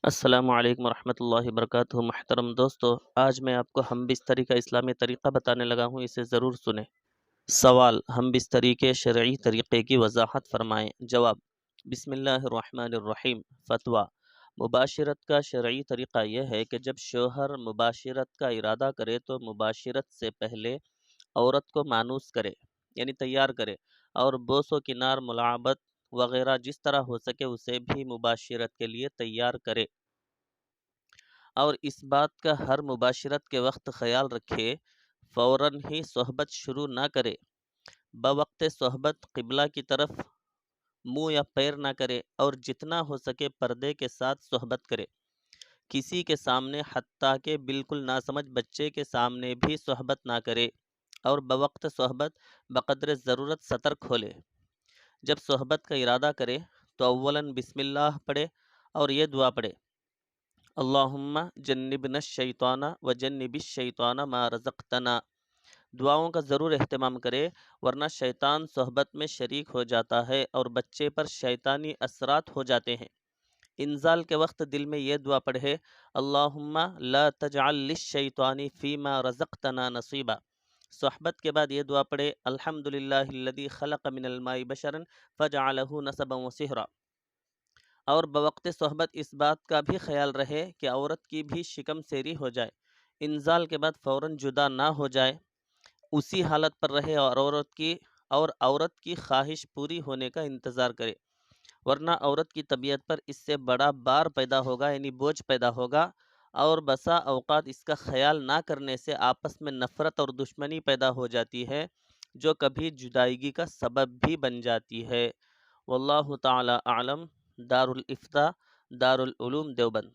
السلام علیکم ورحمۃ اللہ وبرکاتہ۔ محترم دوستو، آج میں آپ کو ہم بستری کا اسلامی طریقہ بتانے لگا ہوں، اسے ضرور سنیں۔ سوال: ہم بستری کے شرعی طریقے کی وضاحت فرمائیں۔ جواب: بسم اللہ الرحمن الرحیم۔ فتویٰ: مباشرت کا شرعی طریقہ یہ ہے کہ جب شوہر مباشرت کا ارادہ کرے تو مباشرت سے پہلے عورت کو مانوس کرے، یعنی تیار کرے، اور بوس و کنار، ملاعبت وغیرہ جس طرح ہو سکے اسے بھی مباشرت کے لیے تیار کرے، اور اس بات کا ہر مباشرت کے وقت خیال رکھے فوراً ہی صحبت شروع نہ کرے، بوقت صحبت قبلہ کی طرف منہ یا پیر نہ کرے، اور جتنا ہو سکے پردے کے ساتھ صحبت کرے، کسی کے سامنے حتیٰ کہ بالکل ناسمجھ بچے کے سامنے بھی صحبت نہ کرے، اور بوقت صحبت بقدر ضرورت سطر کھولے۔ جب صحبت کا ارادہ کرے تو اولاً بسم اللہ پڑھے اور یہ دعا پڑھے: اللہم جنبنا الشیطان وجنب الشیطان ما رزقتنا۔ دعاؤں کا ضرور اہتمام کرے، ورنہ شیطان صحبت میں شریک ہو جاتا ہے اور بچے پر شیطانی اثرات ہو جاتے ہیں۔ انزال کے وقت دل میں یہ دعا پڑھے: اللہم لا تجعل للشیطان فیما رزقتنا نصیبا۔ صحبت کے بعد یہ دعا پڑھے: الحمدللہ الذی خلق من الماء بشرا فجعلہ نسبا وصہرا۔ اور بوقت صحبت اس بات کا بھی خیال رہے کہ عورت کی بھی شکم سیری ہو جائے، انزال کے بعد فوراً جدا نہ ہو جائے، اسی حالت پر رہے اور عورت کی خواہش پوری ہونے کا انتظار کرے، ورنہ عورت کی طبیعت پر اس سے بڑا بار پیدا ہوگا، یعنی بوجھ پیدا ہوگا، اور بسا اوقات اس کا خیال نہ کرنے سے آپس میں نفرت اور دشمنی پیدا ہو جاتی ہے، جو کبھی جدائیگی کا سبب بھی بن جاتی ہے۔ واللہ تعالی اعلم۔ دارالافتاء، دارالعلوم دیوبند۔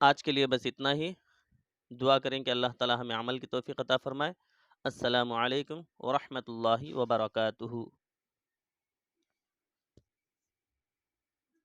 آج کے لیے بس اتنا ہی۔ دعا کریں کہ اللہ تعالی ہمیں عمل کی توفیق عطا فرمائے۔ السلام علیکم ورحمۃ اللہ وبرکاتہ۔